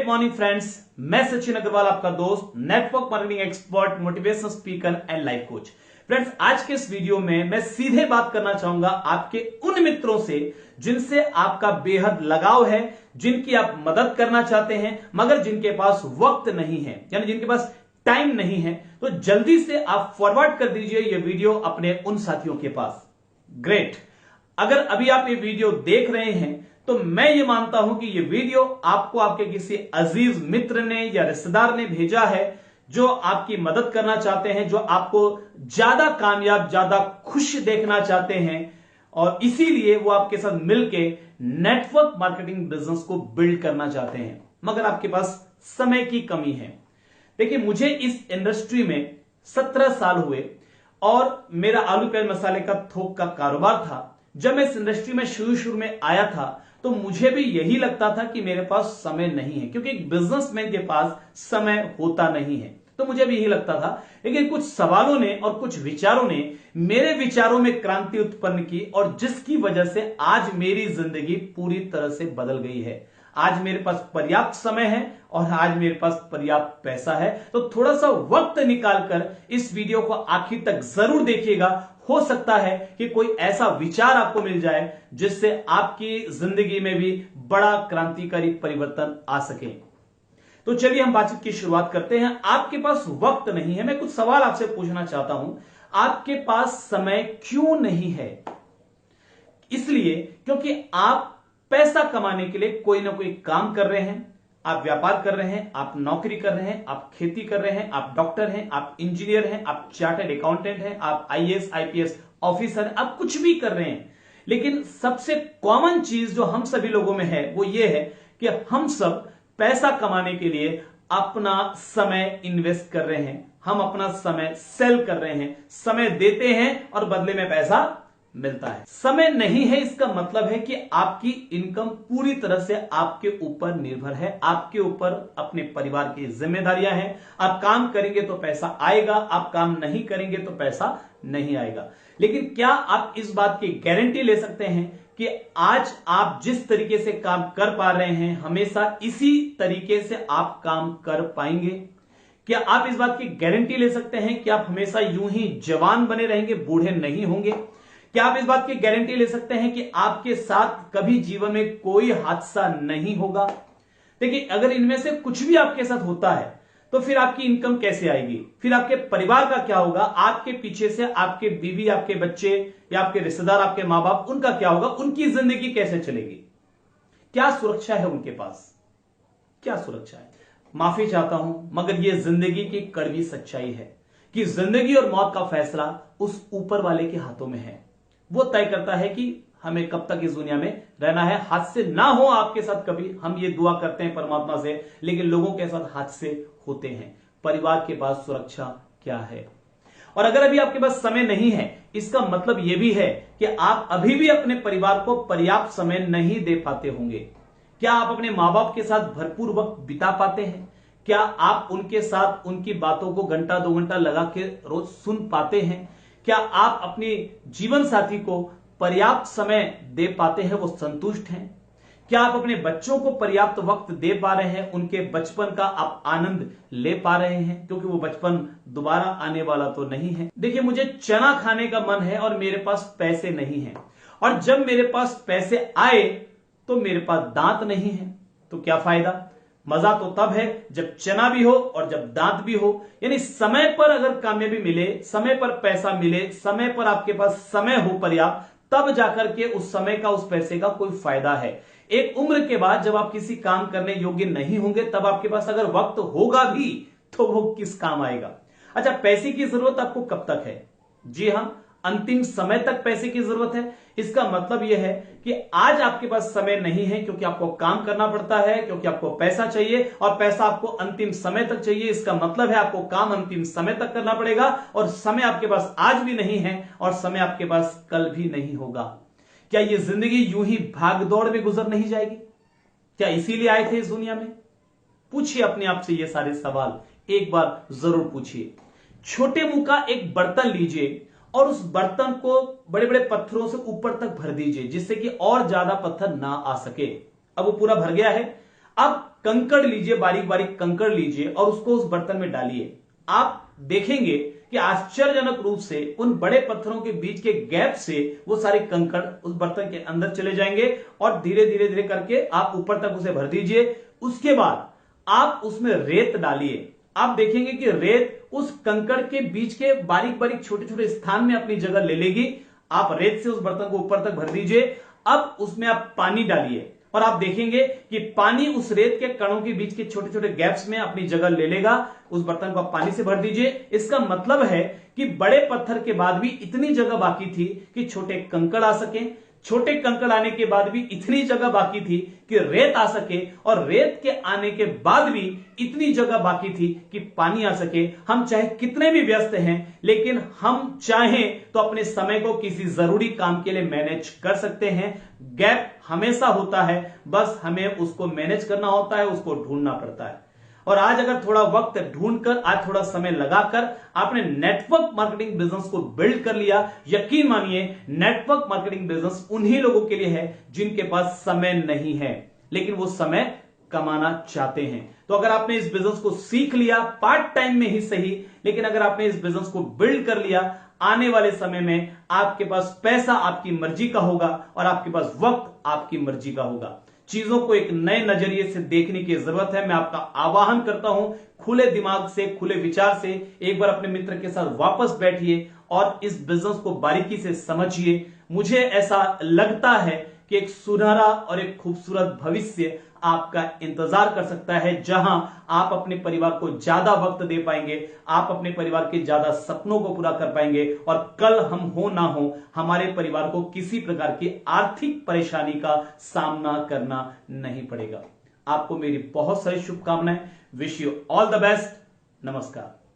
Morning friends, मैं सचिन अग्रवाल आपका दोस्त, network marketing expert, motivational speaker and life coach. Friends, आज के इस वीडियो में मैं सीधे बात करना चाहूंगा आपके उन मित्रों से जिनसे आपका बेहद लगाव है, जिनकी आप मदद करना चाहते हैं मगर जिनके पास वक्त नहीं है, यानी जिनके पास टाइम नहीं है। तो जल्दी से आप फॉरवर्ड कर दीजिए ये वीडियो अपने उन साथियों के पास। ग्रेट। अगर अभी आप ये वीडियो देख रहे हैं तो मैं ये मानता हूं कि ये वीडियो आपको आपके किसी अजीज मित्र ने या रिश्तेदार ने भेजा है, जो आपकी मदद करना चाहते हैं, जो आपको ज्यादा कामयाब, ज्यादा खुश देखना चाहते हैं और इसीलिए वो आपके साथ मिलके नेटवर्क मार्केटिंग बिजनेस को बिल्ड करना चाहते हैं, मगर आपके पास समय की कमी है। देखिए, मुझे इस इंडस्ट्री में 17 साल हुए और मेरा आलू प्याज मसाले का थोक का कारोबार था। जब मैं इस इंडस्ट्री में शुरू में आया था तो मुझे भी यही लगता था कि मेरे पास समय नहीं है, क्योंकि एक बिजनेसमैन के पास समय होता नहीं है। तो मुझे भी यही लगता था, लेकिन कुछ सवालों ने और कुछ विचारों ने मेरे विचारों में क्रांति उत्पन्न की और जिसकी वजह से आज मेरी जिंदगी पूरी तरह से बदल गई है। आज मेरे पास पर्याप्त समय है और आज मेरे पास पर्याप्त पैसा है। तो थोड़ा सा वक्त निकालकर इस वीडियो को आखिर तक जरूर देखिएगा। हो सकता है कि कोई ऐसा विचार आपको मिल जाए जिससे आपकी जिंदगी में भी बड़ा क्रांतिकारी परिवर्तन आ सके। तो चलिए हम बातचीत की शुरुआत करते हैं। आपके पास वक्त नहीं है, मैं कुछ सवाल आपसे पूछना चाहता हूं। आपके पास समय क्यों नहीं है? इसलिए क्योंकि आप पैसा कमाने के लिए कोई ना कोई काम कर रहे हैं। आप व्यापार कर रहे हैं, आप नौकरी कर रहे हैं, आप खेती कर रहे हैं, आप डॉक्टर हैं, आप इंजीनियर हैं, आप चार्टर्ड अकाउंटेंट हैं, आप आईएएस आईपीएस ऑफिसर हैं, आप कुछ भी कर रहे हैं। लेकिन सबसे कॉमन चीज जो हम सभी लोगों में है वो ये है कि हम सब पैसा कमाने के लिए अपना समय इन्वेस्ट कर रहे हैं, हम अपना समय सेल कर रहे हैं, समय देते हैं और बदले में पैसा मिलता है। समय नहीं है इसका मतलब है कि आपकी इनकम पूरी तरह से आपके ऊपर निर्भर है, आपके ऊपर अपने परिवार की जिम्मेदारियां हैं। आप काम करेंगे तो पैसा आएगा, आप काम नहीं करेंगे तो पैसा नहीं आएगा। लेकिन क्या आप इस बात की गारंटी ले सकते हैं कि आज आप जिस तरीके से काम कर पा रहे हैं हमेशा इसी तरीके से आप काम कर पाएंगे? क्या आप इस बात की गारंटी ले सकते हैं कि आप हमेशा यूं ही जवान बने रहेंगे, बूढ़े नहीं होंगे? क्या आप इस बात की गारंटी ले सकते हैं कि आपके साथ कभी जीवन में कोई हादसा नहीं होगा? देखिए, अगर इनमें से कुछ भी आपके साथ होता है तो फिर आपकी इनकम कैसे आएगी? फिर आपके परिवार का क्या होगा? आपके पीछे से आपके बीवी, आपके बच्चे या आपके रिश्तेदार, आपके मां बाप, उनका क्या होगा? उनकी जिंदगी कैसे चलेगी? क्या सुरक्षा है उनके पास? क्या सुरक्षा है? माफी चाहता हूं मगर यह जिंदगी की कड़वी सच्चाई है कि जिंदगी और मौत का फैसला उस ऊपर वाले के हाथों में है। वो तय करता है कि हमें कब तक इस दुनिया में रहना है। हादसे ना हो आपके साथ कभी, हम ये दुआ करते हैं परमात्मा से, लेकिन लोगों के साथ हादसे होते हैं। परिवार के पास सुरक्षा क्या है? और अगर अभी आपके पास समय नहीं है, इसका मतलब यह भी है कि आप अभी भी अपने परिवार को पर्याप्त समय नहीं दे पाते होंगे। क्या आप अपने मां बाप के साथ भरपूर वक्त बिता पाते हैं? क्या आप उनके साथ उनकी बातों को घंटा 2 घंटा लगा के रोज सुन पाते हैं? क्या आप अपने जीवन साथी को पर्याप्त समय दे पाते हैं, वो संतुष्ट हैं? क्या आप अपने बच्चों को पर्याप्त वक्त दे पा रहे हैं? उनके बचपन का आप आनंद ले पा रहे हैं? क्योंकि वो बचपन दोबारा आने वाला तो नहीं है। देखिए, मुझे चना खाने का मन है और मेरे पास पैसे नहीं है, और जब मेरे पास पैसे आए तो मेरे पास दांत नहीं है, तो क्या फायदा? मजा तो तब है जब चना भी हो और जब दांत भी हो। यानी समय पर अगर कामयाबी मिले, समय पर पैसा मिले, समय पर आपके पास समय हो पर्याप्त, तब जाकर के उस समय का, उस पैसे का कोई फायदा है। एक उम्र के बाद जब आप किसी काम करने योग्य नहीं होंगे, तब आपके पास अगर वक्त होगा भी तो वो किस काम आएगा? अच्छा, पैसे की जरूरत आपको कब तक है? जी हां, अंतिम समय तक पैसे की जरूरत है। इसका मतलब यह है कि आज आपके पास समय नहीं है क्योंकि आपको काम करना पड़ता है, क्योंकि आपको पैसा चाहिए और पैसा आपको अंतिम समय तक चाहिए। इसका मतलब है आपको काम अंतिम समय तक करना पड़ेगा और समय आपके पास आज भी नहीं है और समय आपके पास कल भी नहीं होगा। क्या यह जिंदगी यूं ही भाग दौड़ में गुजर नहीं जाएगी? क्या इसीलिए आए थे इस दुनिया में? पूछिए अपने आप से ये सारे सवाल, एक बार जरूर पूछिए। छोटे मुंह का एक बर्तन लीजिए और उस बर्तन को बड़े बड़े पत्थरों से ऊपर तक भर दीजिए जिससे कि और ज्यादा पत्थर ना आ सके। अब वो पूरा भर गया है। अब कंकड़ लीजिए, बारीक बारीक कंकड़ लीजिए और उसको उस बर्तन में डालिए। आप देखेंगे कि आश्चर्यजनक रूप से उन बड़े पत्थरों के बीच के गैप से वो सारे कंकड़ उस बर्तन के अंदर चले जाएंगे और धीरे धीरे धीरे करके आप ऊपर तक उसे भर दीजिए। उसके बाद आप उसमें रेत डालिए। आप देखेंगे कि रेत उस कंकड़ के बीच के बारीक बारीक छोटे छोटे स्थान में अपनी जगह ले लेगी। आप रेत से उस बर्तन को ऊपर तक भर दीजिए। अब उसमें आप पानी डालिए और आप देखेंगे कि पानी उस रेत के कणों के बीच के छोटे छोटे गैप्स में अपनी जगह ले लेगा। उस बर्तन को आप पानी से भर दीजिए। इसका मतलब है कि बड़े पत्थर के बाद भी इतनी जगह बाकी थी कि छोटे कंकड़ आ सके, छोटे कंकड़ आने के बाद भी इतनी जगह बाकी थी कि रेत आ सके, और रेत के आने के बाद भी इतनी जगह बाकी थी कि पानी आ सके। हम चाहे कितने भी व्यस्त हैं, लेकिन हम चाहें तो अपने समय को किसी जरूरी काम के लिए मैनेज कर सकते हैं। गैप हमेशा होता है, बस हमें उसको मैनेज करना होता है, उसको ढूंढना पड़ता है। और आज अगर थोड़ा वक्त ढूंढकर, आज थोड़ा समय लगाकर आपने नेटवर्क मार्केटिंग बिजनेस को बिल्ड कर लिया, यकीन मानिए नेटवर्क मार्केटिंग बिजनेस उन्हीं लोगों के लिए है जिनके पास समय नहीं है लेकिन वो समय कमाना चाहते हैं। तो अगर आपने इस बिजनेस को सीख लिया, पार्ट टाइम में ही सही, लेकिन अगर आपने इस बिजनेस को बिल्ड कर लिया, आने वाले समय में आपके पास पैसा आपकी मर्जी का होगा और आपके पास वक्त आपकी मर्जी का होगा। चीजों को एक नए नजरिए से देखने की जरूरत है। मैं आपका आह्वान करता हूं, खुले दिमाग से, खुले विचार से एक बार अपने मित्र के साथ वापस बैठिए और इस बिजनेस को बारीकी से समझिए। मुझे ऐसा लगता है कि एक सुनहरा और एक खूबसूरत भविष्य आपका इंतजार कर सकता है, जहां आप अपने परिवार को ज्यादा वक्त दे पाएंगे, आप अपने परिवार के ज्यादा सपनों को पूरा कर पाएंगे, और कल हम हो ना हो हमारे परिवार को किसी प्रकार की आर्थिक परेशानी का सामना करना नहीं पड़ेगा। आपको मेरी बहुत सारी शुभकामनाएं। Wish you all the best. नमस्कार।